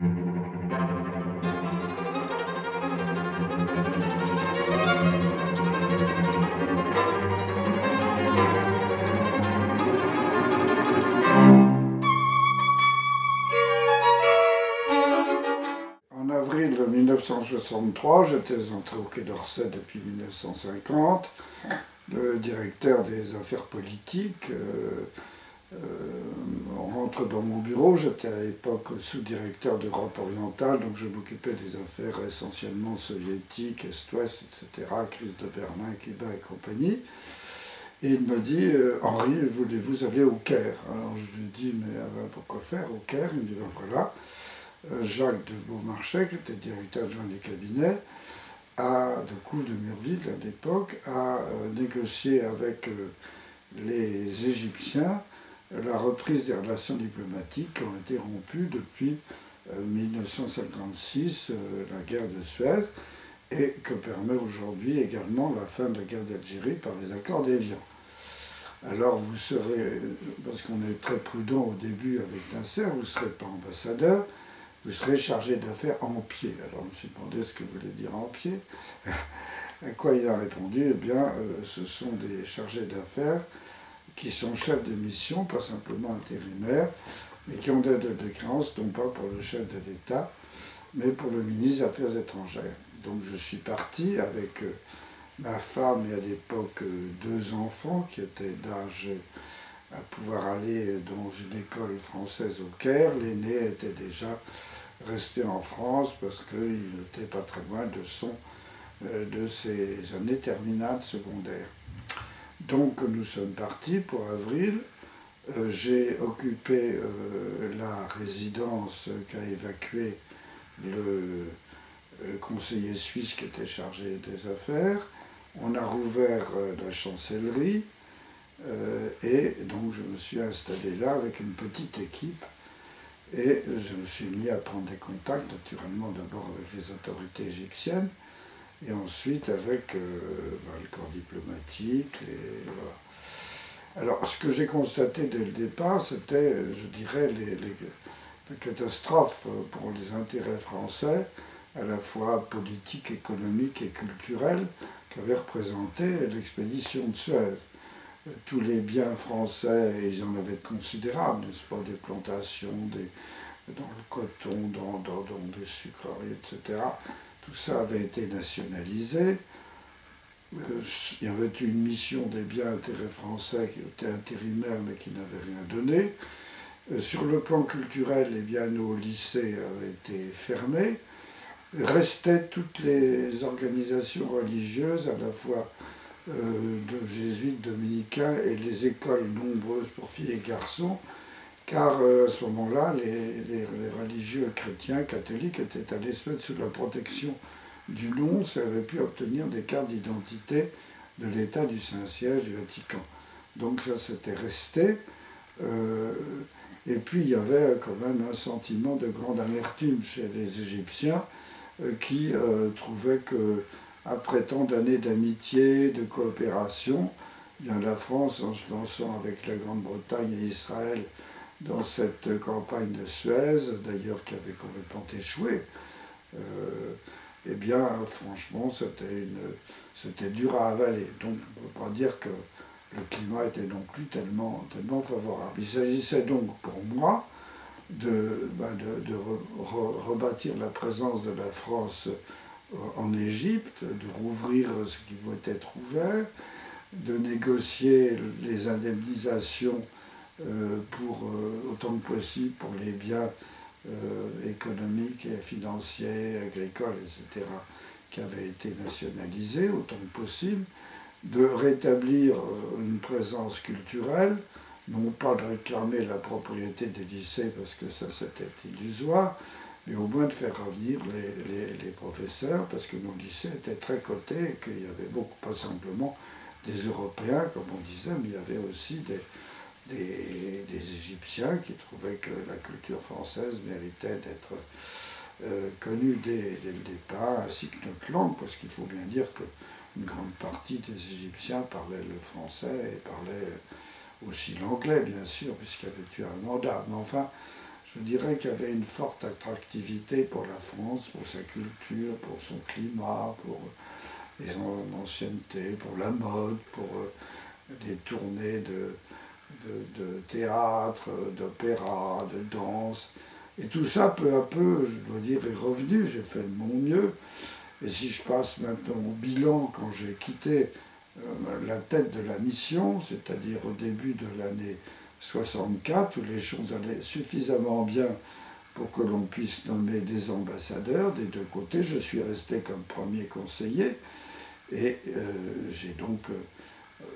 En avril 1963, j'étais entré au Quai d'Orsay depuis 1950, le directeur des affaires politiques. On rentre dans mon bureau, j'étais à l'époque sous-directeur d'Europe orientale, donc je m'occupais des affaires essentiellement soviétiques, Est-Ouest, etc., crise de Berlin, Cuba et compagnie. Et il me dit, Henri, voulez-vous aller au Caire? Alors je lui dis, mais pourquoi faire au Caire? Il me dit, ben voilà, Jacques de Beaumarchais, qui était directeur adjoint du cabinet, de Couve de Murville à l'époque, a négocié avec les Égyptiens la reprise des relations diplomatiques qui ont été rompues depuis 1956, la guerre de Suez, et que permet aujourd'hui également la fin de la guerre d'Algérie par les accords d'Évian. Alors vous serez, parce qu'on est très prudent au début avec Nasser, vous ne serez pas ambassadeur, vous serez chargé d'affaires en pied. Alors je me suis demandé ce que voulait dire en pied. À quoi il a répondu, eh bien, ce sont des chargés d'affaires qui sont chefs de mission, pas simplement intérimaires, mais qui ont des créances, non pas pour le chef de l'État, mais pour le ministre des Affaires étrangères. Donc je suis parti avec ma femme et à l'époque 2 enfants qui étaient d'âge à pouvoir aller dans une école française au Caire. L'aîné était déjà resté en France parce qu'il n'était pas très loin de ses années terminales secondaires. Donc nous sommes partis pour avril. J'ai occupé la résidence qu'a évacuée le conseiller suisse qui était chargé des affaires. On a rouvert la chancellerie et donc je me suis installé là avec une petite équipe et je me suis mis à prendre des contacts, naturellement d'abord avec les autorités égyptiennes et ensuite avec le corps diplomatique. Voilà. Alors ce que j'ai constaté dès le départ, c'était, je dirais, la catastrophe pour les intérêts français, à la fois politique, économique et culturelle, qu'avait représenté l'expédition de Suez. Tous les biens français, ils en avaient de considérables, n'est-ce pas, des plantations, dans le coton, dans des sucreries, etc. Tout ça avait été nationalisé. Il y avait une mission des biens intérêts français qui était intérimaire mais qui n'avait rien donné. Sur le plan culturel, eh bien, nos lycées avaient été fermés. Restaient toutes les organisations religieuses, à la fois de jésuites, dominicains et les écoles nombreuses pour filles et garçons, car à ce moment-là, les religieux chrétiens, catholiques étaient allés se mettre sous la protection du nonce et avaient pu obtenir des cartes d'identité de l'État du Saint-Siège du Vatican. Donc ça s'était resté. Et puis il y avait quand même un sentiment de grande amertume chez les Égyptiens qui trouvaient que, après tant d'années d'amitié, de coopération, bien la France, en se lançant avec la Grande-Bretagne et Israël dans cette campagne de Suez, d'ailleurs qui avait complètement échoué, eh bien franchement c'était dur à avaler. Donc on ne peut pas dire que le climat était non plus tellement favorable. Il s'agissait donc pour moi de rebâtir la présence de la France en Égypte, de rouvrir ce qui pouvait être ouvert, de négocier les indemnisations pour autant que possible pour les biens économiques et financiers, agricoles, etc., qui avaient été nationalisés autant que possible, de rétablir une présence culturelle, non pas de réclamer la propriété des lycées parce que ça c'était illusoire, mais au moins de faire revenir les professeurs parce que nos lycées étaient très cotés et qu'il y avait beaucoup, pas simplement des Européens comme on disait, mais il y avait aussi des Égyptiens qui trouvaient que la culture française méritait d'être connue dès le départ, ainsi que notre langue, parce qu'il faut bien dire qu'une grande partie des Égyptiens parlaient le français et parlaient aussi l'anglais, bien sûr, puisqu'il y avait eu un mandat. Mais enfin, je dirais qu'il y avait une forte attractivité pour la France, pour sa culture, pour son climat, pour son ancienneté, pour la mode, pour les tournées de théâtre, d'opéra, de danse. Et tout ça, peu à peu, je dois dire, est revenu. J'ai fait de mon mieux. Et si je passe maintenant au bilan, quand j'ai quitté la tête de la mission, c'est-à-dire au début de l'année 64, où les choses allaient suffisamment bien pour que l'on puisse nommer des ambassadeurs des deux côtés, je suis resté comme premier conseiller. Et j'ai donc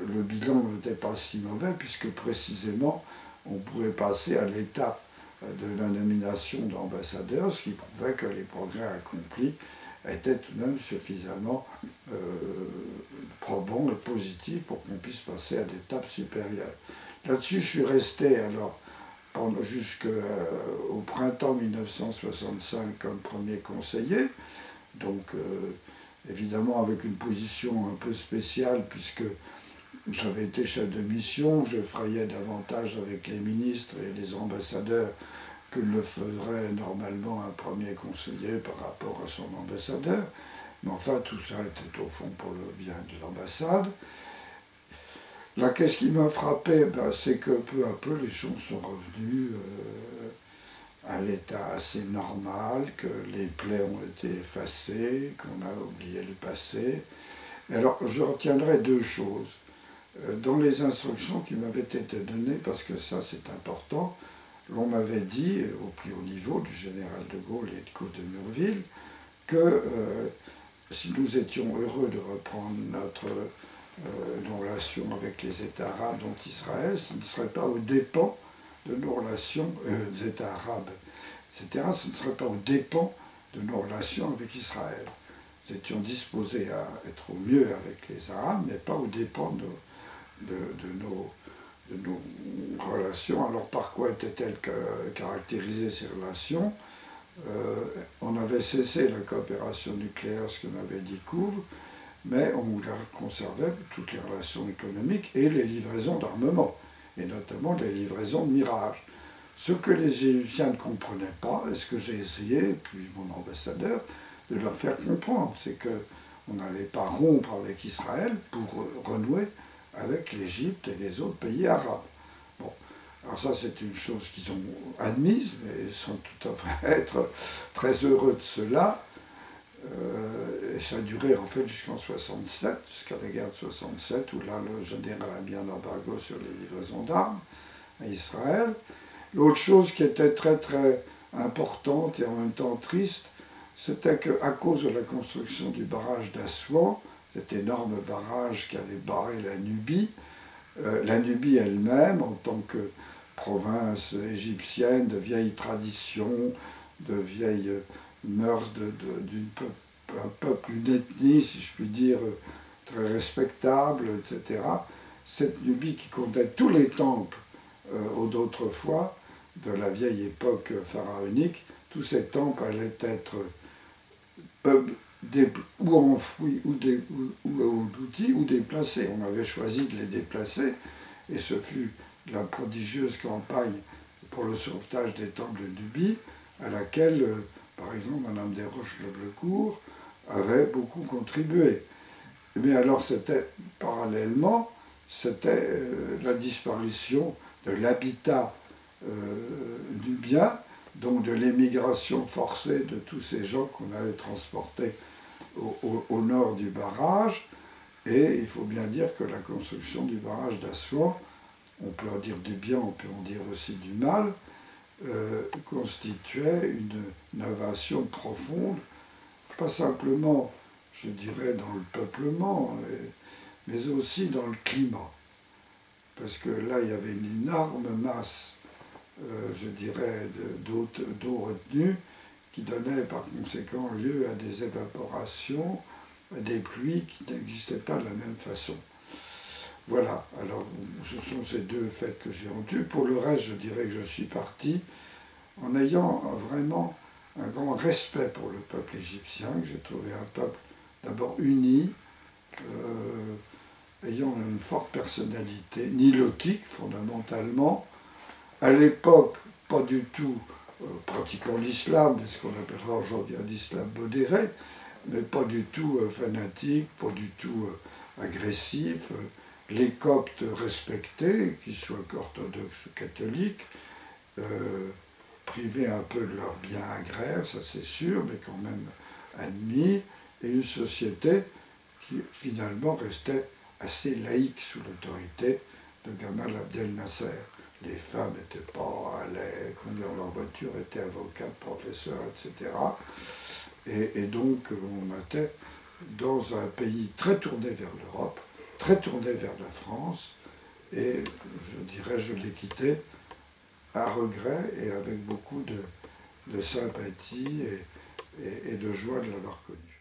le bilan n'était pas si mauvais, puisque précisément on pouvait passer à l'étape de la nomination d'ambassadeur, ce qui prouvait que les progrès accomplis étaient tout de même suffisamment probants et positifs pour qu'on puisse passer à l'étape supérieure. Là-dessus, je suis resté alors jusqu'au printemps 1965 comme premier conseiller, donc évidemment avec une position un peu spéciale, puisque j'avais été chef de mission, je frayais davantage avec les ministres et les ambassadeurs que le ferait normalement un premier conseiller par rapport à son ambassadeur. Mais enfin, tout ça était au fond pour le bien de l'ambassade. Là, qu'est-ce qui m'a frappé? C'est que peu à peu, les choses sont revenues à l'état assez normal, que les plaies ont été effacées, qu'on a oublié le passé. Et alors, je retiendrai deux choses. Dans les instructions qui m'avaient été données, parce que ça c'est important, l'on m'avait dit, au plus haut niveau du général de Gaulle et du coup de Murville, que si nous étions heureux de reprendre nos relations avec les États arabes, dont Israël, ce ne serait pas aux dépens de nos relations, des États arabes, etc., ce ne serait pas aux dépens de nos relations avec Israël. Nous étions disposés à être au mieux avec les Arabes, mais pas aux dépens de nos relations. Alors par quoi étaient-elles caractérisées ces relations? On avait cessé la coopération nucléaire, ce que m'avait dit Couve, mais on conservait toutes les relations économiques et les livraisons d'armement, et notamment les livraisons de Mirage. Ce que les Égyptiens ne comprenaient pas, et ce que j'ai essayé, puis mon ambassadeur, de leur faire comprendre, c'est qu'on n'allait pas rompre avec Israël pour renouer avec l'Égypte et les autres pays arabes. Bon, alors ça c'est une chose qu'ils ont admise, mais sans tout à fait être très heureux de cela. Et ça a duré en fait jusqu'en 67, jusqu'à la guerre de 67, où là le général a mis un embargo sur les livraisons d'armes à Israël. L'autre chose qui était très très importante et en même temps triste, c'était qu'à cause de la construction du barrage d'Assouan, cet énorme barrage qui allait barrer la Nubie elle-même, en tant que province égyptienne de vieilles traditions, de vieilles mœurs d'un peuple, une ethnie, si je puis dire, très respectable, etc. Cette Nubie qui comptait tous les temples d'autrefois, de la vieille époque pharaonique, tous ces temples allaient être ou enfouis, ou outils, ou déplacés. On avait choisi de les déplacer, et ce fut la prodigieuse campagne pour le sauvetage des temples de Nubie, à laquelle, par exemple, Madame Desroches-Leblecourt avait beaucoup contribué. Mais alors, c'était parallèlement, c'était la disparition de l'habitat nubien, donc de l'émigration forcée de tous ces gens qu'on allait transporter au nord du barrage. Et il faut bien dire que la construction du barrage d'Assouan, on peut en dire du bien, on peut en dire aussi du mal, constituait une innovation profonde, pas simplement, je dirais, dans le peuplement, mais aussi dans le climat. Parce que là, il y avait une énorme masse, je dirais, d'eau retenue, qui donnait par conséquent lieu à des évaporations, à des pluies qui n'existaient pas de la même façon. Voilà, alors ce sont ces deux faits que j'ai rendus. Pour le reste, je dirais que je suis parti en ayant vraiment un grand respect pour le peuple égyptien, que j'ai trouvé un peuple d'abord uni, ayant une forte personnalité, nilotique fondamentalement, à l'époque pas du tout pratiquant l'islam, ce qu'on appellera aujourd'hui un islam modéré, mais pas du tout fanatique, pas du tout agressif. Les Coptes respectés, qu'ils soient orthodoxes ou catholiques, privés un peu de leurs biens agraires, ça c'est sûr, mais quand même admis, et une société qui finalement restait assez laïque sous l'autorité de Gamal Abdel Nasser. Les femmes n'étaient pas allées conduire leur voiture, étaient avocates, professeurs, etc. Et donc on était dans un pays très tourné vers l'Europe, très tourné vers la France, et je dirais je l'ai quitté à regret et avec beaucoup de sympathie et de joie de l'avoir connu.